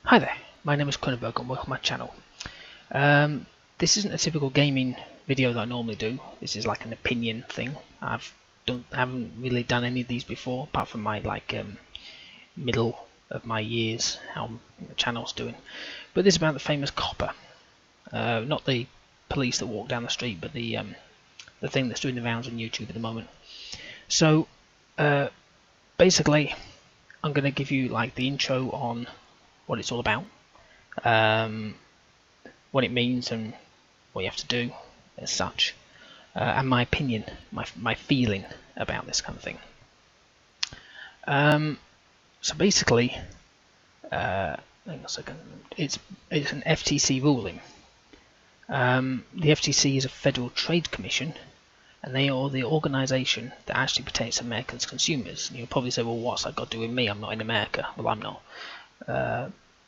Hi there, my name is Kronenberg and welcome to my channel. This isn't a typical gaming video that I normally do. This is like an opinion thing. I haven't really done any of these before, apart from my middle of my years, how the channel's doing. But this is about the famous COPPA, not the police that walk down the street, but the thing that's doing the rounds on YouTube at the moment. So basically, I'm going to give you like the intro on what it's all about, what it means and what you have to do as such, and my opinion, my feeling about this kind of thing. So basically, hang on a second, it's an FTC ruling. The FTC is a Federal Trade Commission, and they are the organisation that actually protects Americans' consumers. And you'll probably say, well, what's that got to do with me? I'm not in America. Well, I'm not.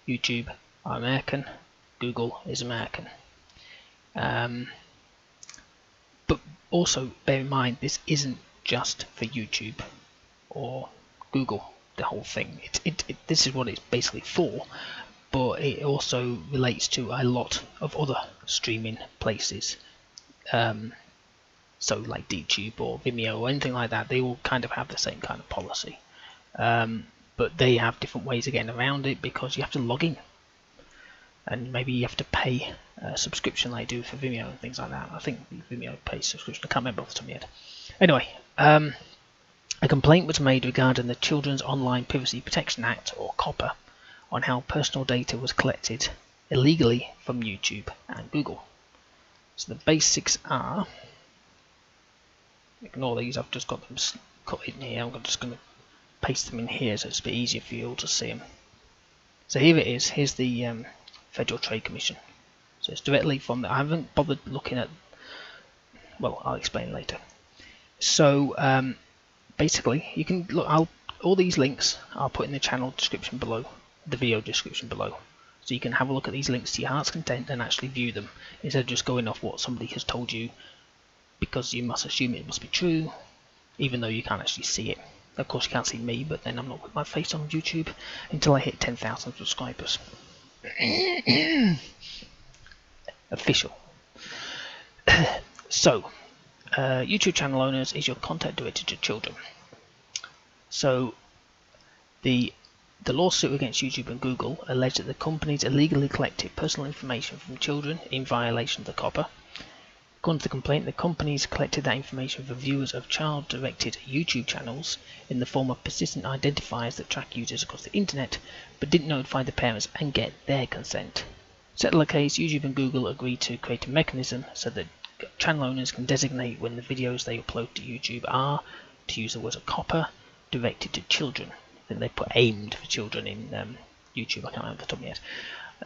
YouTube are American, Google is American. But also bear in mind, this isn't just for YouTube or Google, the whole thing. This is what it's basically for, but it also relates to a lot of other streaming places. So like DTube or Vimeo or anything like that, they all kind of have the same kind of policy. But they have different ways of getting around it because you have to log in. And maybe you have to pay a subscription like you do for Vimeo and things like that. I think Vimeo pays subscription. I can't remember off the top of my head. Anyway, a complaint was made regarding the Children's Online Privacy Protection Act, or COPPA, on how personal data was collected illegally from YouTube and Google. So the basics are, ignore these, I've just got them cut in here. I'm just going to paste them in here so it's a bit easier for you all to see them. So here it is. Here's the Federal Trade Commission. So it's directly from there. I haven't bothered looking at, well, I'll explain later. So basically, you can look. All these links I'll put in the channel description below, the video description below, so you can have a look at these links to your heart's content and actually view them instead of just going off what somebody has told you, because you must assume it must be true, even though you can't actually see it. Of course, you can't see me, but then I'm not with my face on YouTube until I hit 10,000 subscribers. Official. So, YouTube channel owners is your content directed to children. So, the lawsuit against YouTube and Google alleged that the companies illegally collected personal information from children in violation of the COPPA. According to the complaint, the companies collected that information for viewers of child-directed YouTube channels in the form of persistent identifiers that track users across the internet, but didn't notify the parents and get their consent. To settle the case, YouTube and Google agreed to create a mechanism so that channel owners can designate when the videos they upload to YouTube are, to use the words of COPPA, directed to children. I think they put aimed for children in YouTube, I can't remember off the top of my head.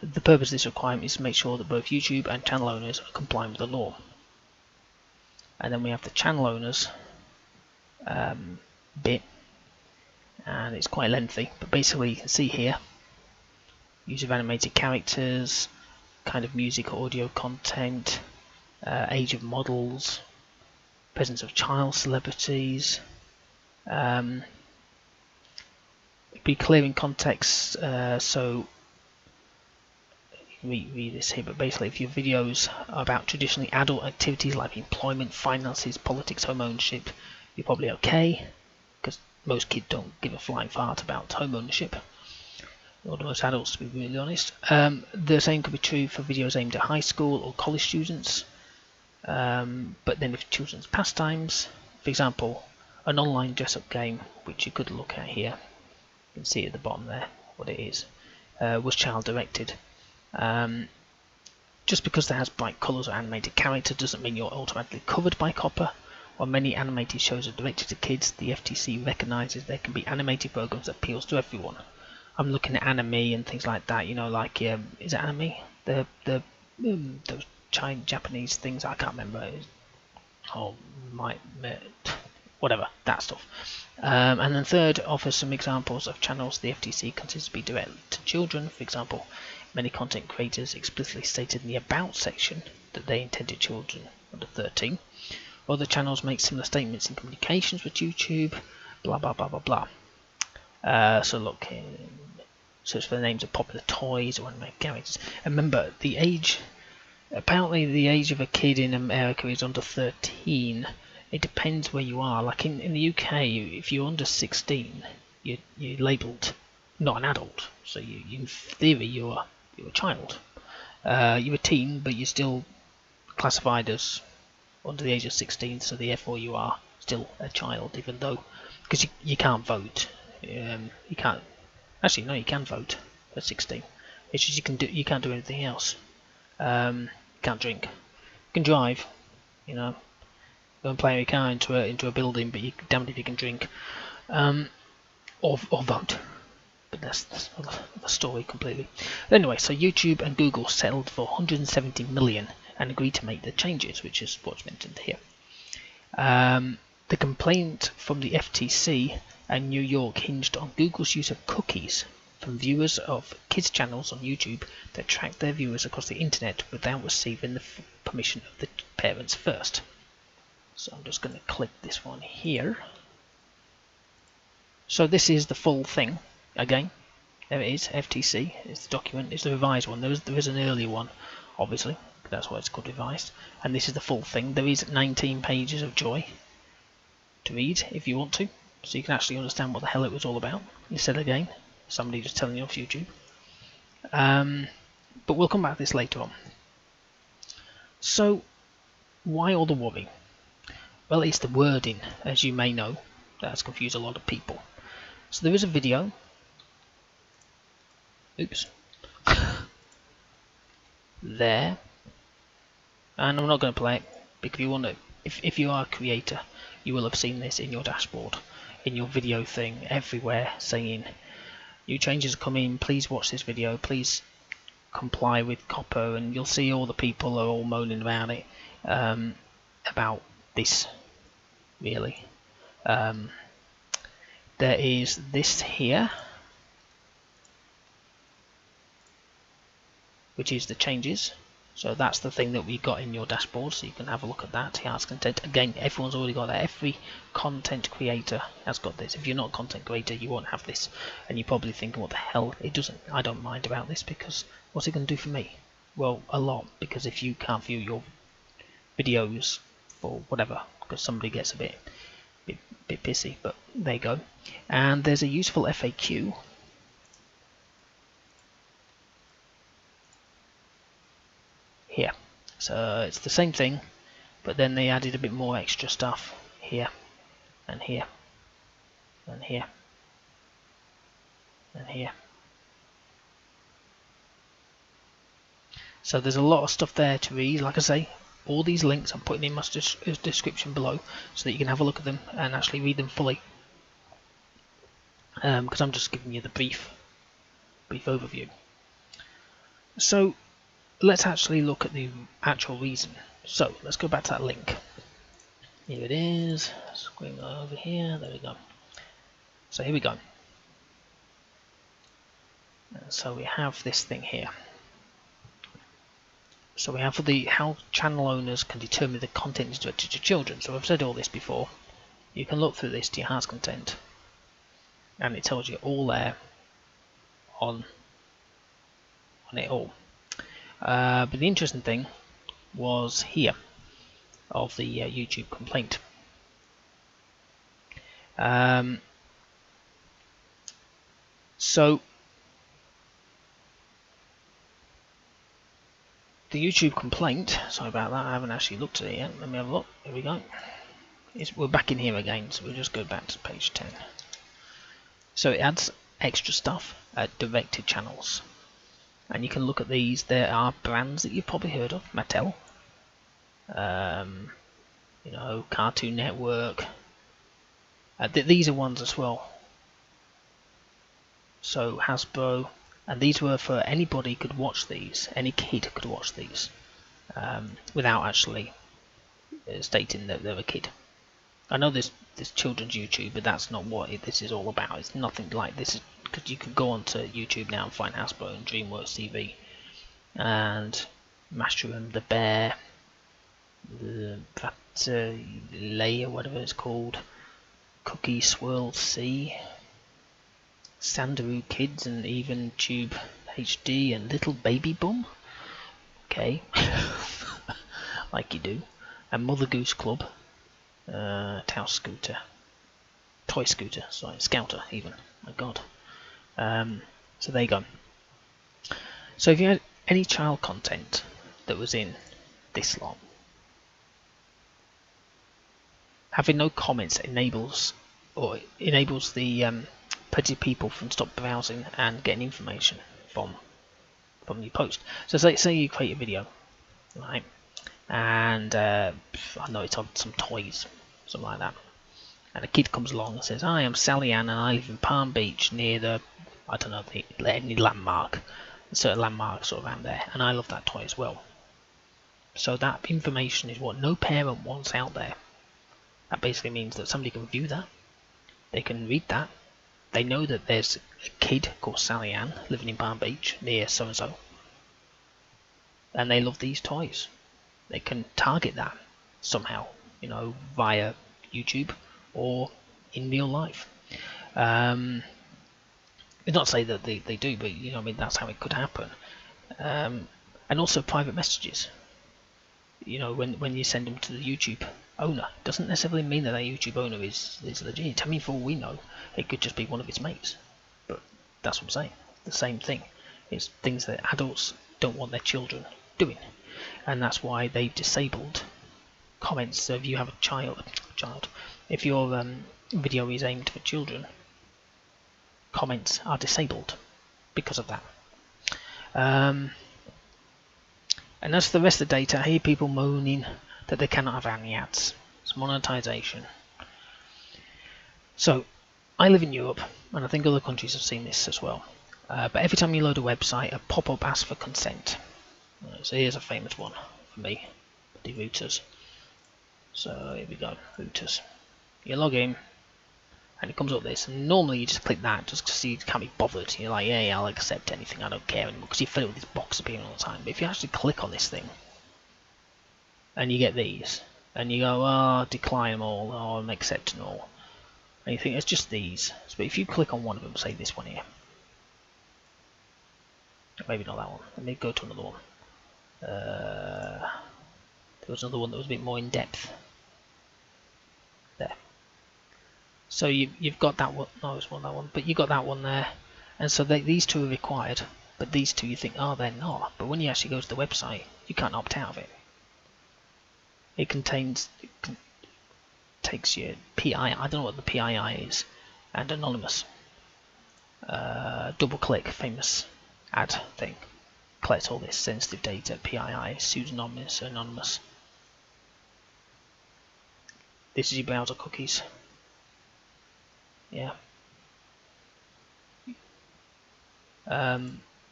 The purpose of this requirement is to make sure that both YouTube and channel owners are complying with the law. And then we have the channel owners bit, and it's quite lengthy, but basically you can see here use of animated characters, kind of music or audio content, age of models, presence of child celebrities. Be clear in context, so read this here, but basically if your videos are about traditionally adult activities like employment, finances, politics, home ownership, you're probably okay, because most kids don't give a flying fart about home ownership, or most adults, to be really honest. The same could be true for videos aimed at high school or college students, but then if children's pastimes, for example, an online dress-up game, which you could look at here, you can see at the bottom there what it is, was child-directed. Just because that has bright colours or animated character doesn't mean you're automatically covered by COPPA. While many animated shows are directed to kids, the FTC recognises there can be animated programs that appeals to everyone. I'm looking at anime and things like that, you know, like is it anime? Those Chinese, Japanese things, I can't remember. Whatever, that stuff. And then third, offers some examples of channels the FTC considers to be directed to children. For example, many content creators explicitly stated in the About section that they intended children under 13. Other channels make similar statements in communications with YouTube, blah blah blah blah blah. So look, search for the names of popular toys or animated characters. And remember, the age, apparently the age of a kid in America is under 13. It depends where you are. Like in the UK, if you're under 16, you're labelled not an adult. So in theory, you're a child. You're a teen, but you're still classified as under the age of 16. So therefore, you are still a child, even though because you can't vote. You can't. Actually, no, you can vote at 16. It's just you can't do anything else. You can't drink. You can drive. You know, go and play your car into a building, but you damned if you can drink, or vote. But that's another story completely. But anyway, so YouTube and Google settled for 170 million and agreed to make the changes, which is what's mentioned here. The complaint from the FTC and New York hinged on Google's use of cookies from viewers of kids' channels on YouTube that track their viewers across the internet without receiving the permission of the parents first. So I'm just going to click this one here. So this is the full thing. Again, there it is, FTC. It's the document. It's the revised one. There is an earlier one, obviously. That's why it's called revised. And this is the full thing. There is 19 pages of joy to read if you want to, so you can actually understand what the hell it was all about, instead of again somebody just telling you off YouTube. But we'll come back to this later on. So why all the worry? Well, it's the wording, as you may know, that has confused a lot of people. So there is a video. Oops. There. And I'm not going to play it, because you want to, if you are a creator, you will have seen this in your dashboard, in your video thing, everywhere, saying new changes are coming, please watch this video, please comply with COPPA, and you'll see all the people are all moaning about it, about this, really. There is this here, which is the changes. So that's the thing that we got in your dashboard, so you can have a look at that. The arts content. Again, everyone's already got that. Every content creator has got this. If you're not a content creator, you won't have this. And you're probably thinking, what the hell? It doesn't. I don't mind about this, because what's it going to do for me? Well, a lot, because if you can't view your videos for whatever, because somebody gets a bit pissy, but there you go. And there's a useful FAQ. Here, so it's the same thing, but then they added a bit more extra stuff here and here and here and here. So there's a lot of stuff there to read. Like I say, all these links I'm putting in my description below, so that you can have a look at them and actually read them fully, because I'm just giving you the brief overview. So let's actually look at the actual reason. So let's go back to that link. Here it is. Screen over here. There we go. So here we go. And so we have this thing here. So we have for the how channel owners can determine the content is directed to children. So I've said all this before. You can look through this to your heart's content, and it tells you all there on it all. But the interesting thing was here of the YouTube complaint. So the YouTube complaint, sorry about that, I haven't actually looked at it yet. Let me have a look. Here we go. We're back in here again, so we'll just go back to page 10. So it adds extra stuff at directed channels. And you can look at these. There are brands that you've probably heard of. Mattel, you know, Cartoon Network. These are ones as well. So Hasbro, and these were for anybody could watch these. Any kid could watch these, without actually stating that they're a kid. I know there's children's YouTube, but that's not what this is all about. It's nothing like this. Because you can go onto YouTube now and find Hasbro and DreamWorks TV, and Mushroom, the Bear, that Layer, whatever it's called, Cookie Swirl C, Sandaroo Kids and even Tube HD and Little Baby Bum. Okay, like you do. And Mother Goose Club, Toy Scooter, sorry, Scouter even. My God. So there you go. So if you had any child content that was in this lot, having no comments enables the petty people from stop browsing and getting information from your post. So say you create a video, right? And I know it's on some toys, something like that. And a kid comes along and says, "Hi, I'm Sally Ann, and I live in Palm Beach near the, I don't know, any landmark, a certain landmark sort of around there, and I love that toy as well." So that information is what no parent wants out there. That basically means that somebody can view that, they can read that, they know that there's a kid called Sally Ann living in Palm Beach near so-and-so, and they love these toys. They can target that somehow, via YouTube or in real life. It's not to say that they do, but that's how it could happen. And also private messages. When you send them to the YouTube owner, doesn't necessarily mean that YouTube owner is legit. I mean, for all we know, it could just be one of its mates. But that's what I'm saying. The same thing. It's things that adults don't want their children doing, and that's why they've disabled comments. So if you have a child, if your video is aimed for children, comments are disabled because of that. And as for the rest of the data, I hear people moaning that they cannot have any ads. It's monetization. So I live in Europe, and I think other countries have seen this as well. But every time you load a website, a pop-up asks for consent. So here's a famous one for me, the routers. So here we go, routers. You log in, and it comes up this, and normally you just click that just because you can't be bothered. You're like, yeah, I'll accept anything, I don't care anymore, because you fill it with this box appearing all the time. But if you actually click on this thing, and you get these, and you go, oh, decline them all, or I'm accepting all, and you think it's just these. But if you click on one of them, say this one here, maybe not that one, let me go to another one. There was another one that was a bit more in depth. There. So you've got that one. No, it's not that one, but you got that one there, and so these two are required. But these two, you think, oh, they're not. But when you actually go to the website, you can't opt out of it. It takes your PII. I don't know what the PII is, and anonymous. Double click, famous ad thing. Collect all this sensitive data, PII, pseudonymous, anonymous. This is your browser cookies. Yeah.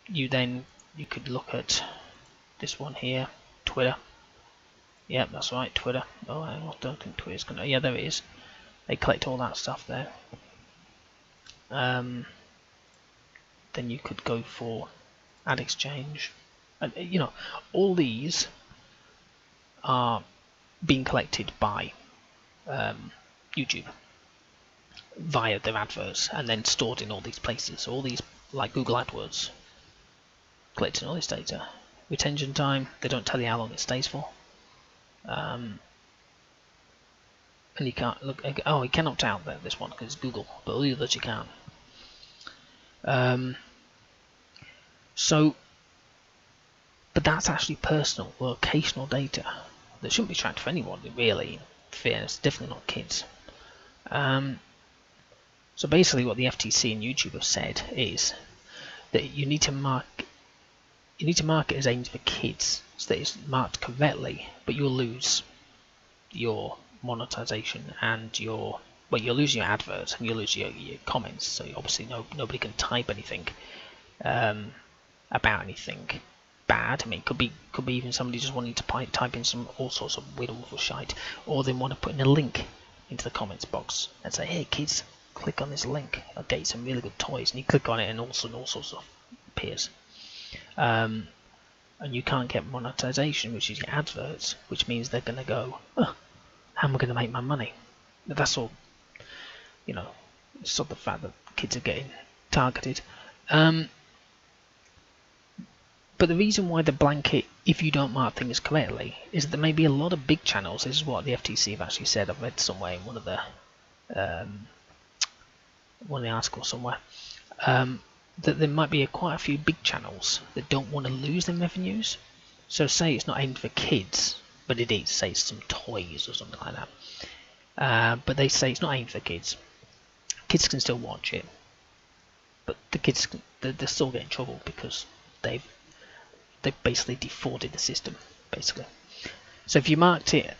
You could look at this one here, Twitter. Yep, that's right, Twitter. Oh, I don't think Twitter's gonna. Yeah, there it is. They collect all that stuff there. Then you could go for ad exchange, and all these are being collected by YouTube via their adverts and then stored in all these places. All these, like Google AdWords, collecting all this data. Retention time, they don't tell you how long it stays for. And you can't look. Oh, you can opt out there, this one, because it's Google, but all the others you can. But that's actually personal, locational data that shouldn't be tracked for anyone, really. In fairness, definitely not kids. So basically, what the FTC and YouTube have said is that you need to mark it as aimed for kids, so that it's marked correctly, but you'll lose your monetization and you'll lose your adverts and you'll lose your comments. So obviously nobody can type anything about anything bad. I mean, it could be even somebody just wanting to type in all sorts of weird, awful shite, or they want to put in a link into the comments box and say, hey kids, click on this link, I'll get you some really good toys, and you click on it and all sorts of stuff appears. And you can't get monetization, which is your adverts, which means they're going to go, oh, how am I going to make my money? But that's all, it's not the fact that kids are getting targeted. But the reason why the blanket, if you don't mark things correctly, is that there may be a lot of big channels. This is what the FTC have actually said. I've read somewhere in one of the articles somewhere, that there might be quite a few big channels that don't want to lose them revenues. So say it's not aimed for kids, but it is. Say it's some toys or something like that. But they say it's not aimed for kids. Kids can still watch it, but the kids they're still getting in trouble because they've basically defrauded the system, basically. So if you marked it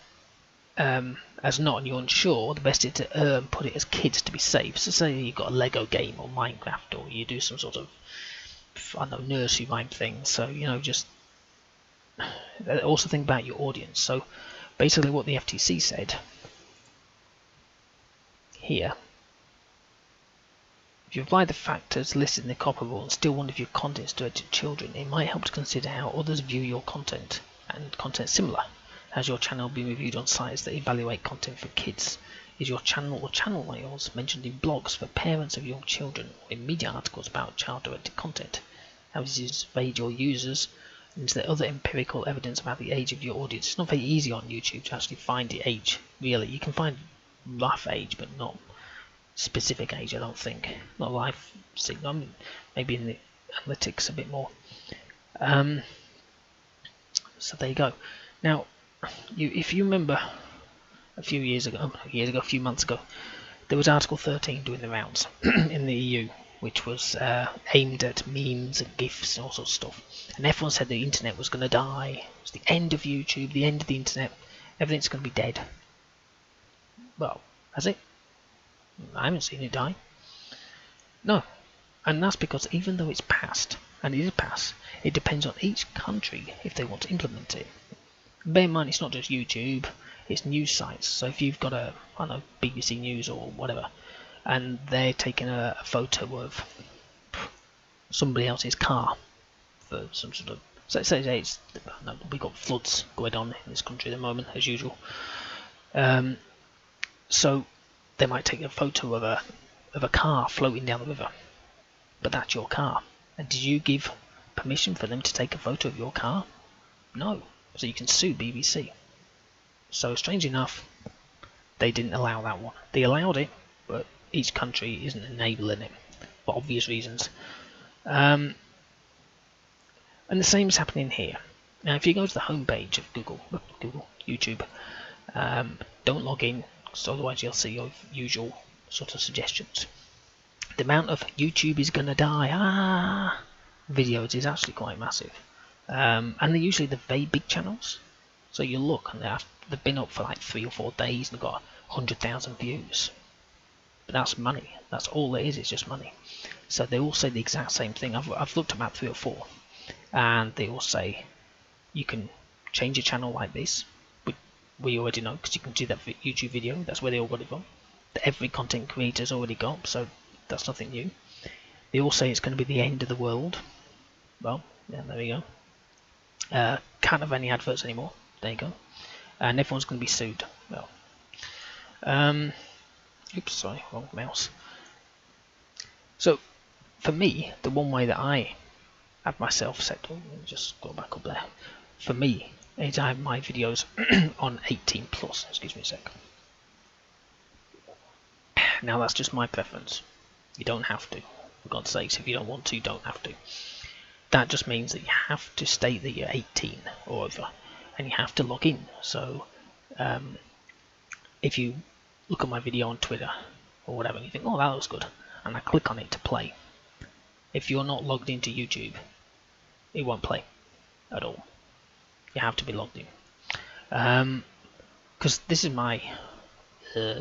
as not and you're unsure, the best is to put it as kids to be safe. So say you've got a Lego game or Minecraft, or you do some sort of, I don't know, nursery rhyme thing. So, you know, just also think about your audience. So basically what the FTC said here, if you apply the factors listed in the COPPA rule and still one of your content is directed to children, it might help to consider how others view your content and content similar. Has your channel been reviewed on sites that evaluate content for kids? Is your channel or channel names mentioned in blogs for parents of young children or in media articles about child-directed content? How is it surveyed your users? And is there other empirical evidence about the age of your audience? It's not very easy on YouTube to actually find the age, really. You can find rough age, but not specific age, I don't think. Not live signal, maybe in the analytics a bit more. So there you go. Now, if you remember a few months ago, there was Article 13 doing the rounds in the EU, which was aimed at memes and GIFs and all sorts of stuff. And everyone said the internet was going to die. It was the end of YouTube, the end of the internet. Everything's going to be dead. Well, has it? I haven't seen it die. No. And that's because even though it's passed, and it is passed, it depends on each country if they want to implement it. Bear in mind, it's not just YouTube, it's news sites. So if you've got a, I don't know, BBC News or whatever, and they're taking a photo of somebody else's car for some sort of, so say it's, no, we've got floods going on in this country at the moment, as usual. So they might take a photo of a car floating down the river, but that's your car. And did you give permission for them to take a photo of your car? No. So you can sue BBC. So strange enough, they didn't allow that one. They allowed it, but each country isn't enabling it for obvious reasons. And the same is happening here. Now, if you go to the homepage of YouTube, don't log in, so otherwise you'll see your usual sort of suggestions. The amount of YouTube is gonna die videos is actually quite massive. And they're usually the very big channels. So you look and they've been up for like 3 or 4 days and they've got 100,000 views. But that's money. That's all it is. It's just money. So they all say the exact same thing. I've looked at about 3 or 4, and they all say you can change your channel like this. We already know because you can do that for YouTube video. That's where they all got it from. That every content creator's already got. So that's nothing new. They all say it's going to be the end of the world. Well, yeah, there we go. Can't have any adverts anymore. There you go. And everyone's going to be sued. Well, oops, sorry, wrong mouse. So, for me, the one way that I have myself set, let me just go back up there. For me, is I have my videos on 18 plus. Excuse me a sec. Now that's just my preference. You don't have to. For God's sakes, if you don't want to, you don't have to. That just means that you have to state that you're 18 or over, and you have to log in. So if you look at my video on Twitter or whatever and you think, oh, that looks good, and I click on it to play, if you're not logged into YouTube, it won't play at all. You have to be logged in. Because this is my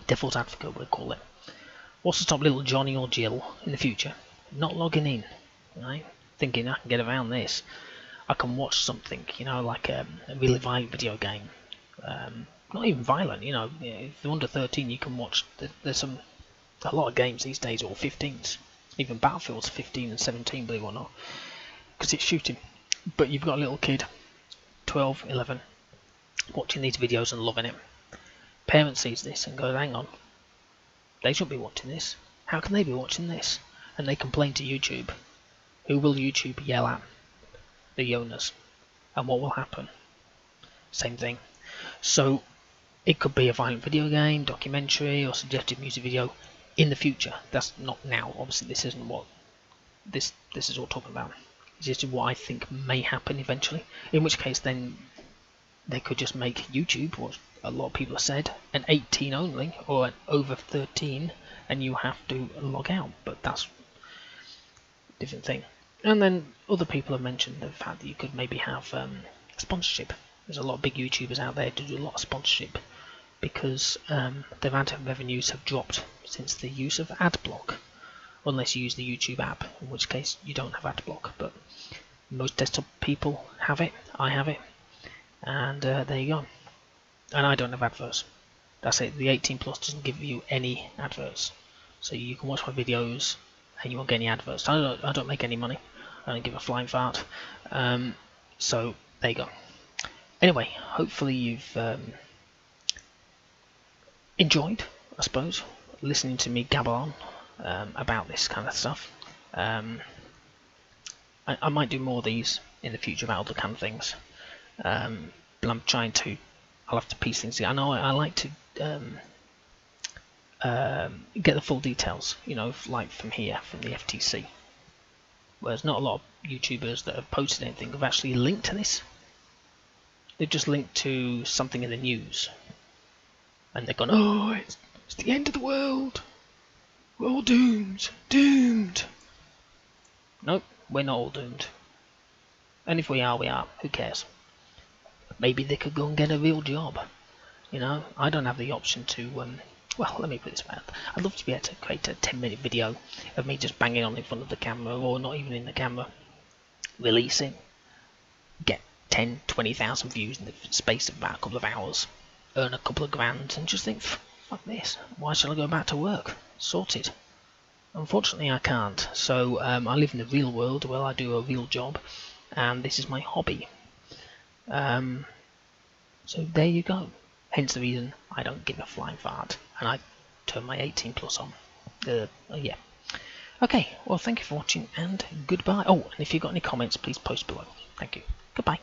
devil's advocate, we'll call it. What's to stop little Johnny or Jill in the future not logging in, right? Thinking I can get around this. I can watch something, you know, like a really violent video game. Not even violent, you know. If you're under 13, you can watch. There's a lot of games these days, or 15s. Even Battlefield's 15 and 17, believe it or not, because it's shooting. But you've got a little kid, 12, 11, watching these videos and loving it. Parent sees this and goes, hang on, they shouldn't be watching this. How can they be watching this? and they complain to YouTube, who will YouTube yell at? The owners. And what will happen? Same thing. So it could be a violent video game, documentary, or suggested music video in the future. That's not now. Obviously, this isn't what this is all talking about. It's just what I think may happen eventually. In which case, then they could just make YouTube, what a lot of people have said, an 18 only or an over 13, and you have to log out. But that's a different thing. And then other people have mentioned the fact that you could maybe have sponsorship. There's a lot of big YouTubers out there to do a lot of sponsorship because their ad revenues have dropped since the use of AdBlock, unless you use the YouTube app, in which case you don't have AdBlock. But most desktop people have it. I have it, and there you go. And I don't have adverts. That's it. The 18 plus doesn't give you any adverts, so you can watch my videos and you won't get any adverts. I don't make any money. I don't give a flying fart. So there you go. Anyway, hopefully you've enjoyed, I suppose, listening to me gabble on about this kind of stuff. I might do more of these in the future about other kind of things, but I'm trying to. I'll have to piece things together. I know I like to get the full details, like from here, from the FTC. Whereas not a lot of YouTubers that have posted anything have actually linked to this. They've just linked to something in the news. And they've gone, oh, it's the end of the world. We're all doomed. Doomed. Nope, we're not all doomed. And if we are, we are. Who cares? Maybe they could go and get a real job. I don't have the option to, well, let me put it this way. I'd love to be able to create a 10-minute video of me just banging on in front of the camera, or not even in the camera, releasing, get 10, 20,000 views in the space of about a couple of hours, earn a couple of grand, and just think, fuck this, why shall I go back to work? Sorted. Unfortunately, I can't. So I live in the real world where I do a real job, and this is my hobby. So there you go. Hence the reason I don't give a flying fart, and I turn my 18 plus on. Yeah. Okay, well, thank you for watching, and goodbye. Oh, and if you've got any comments, please post below. Thank you. Goodbye.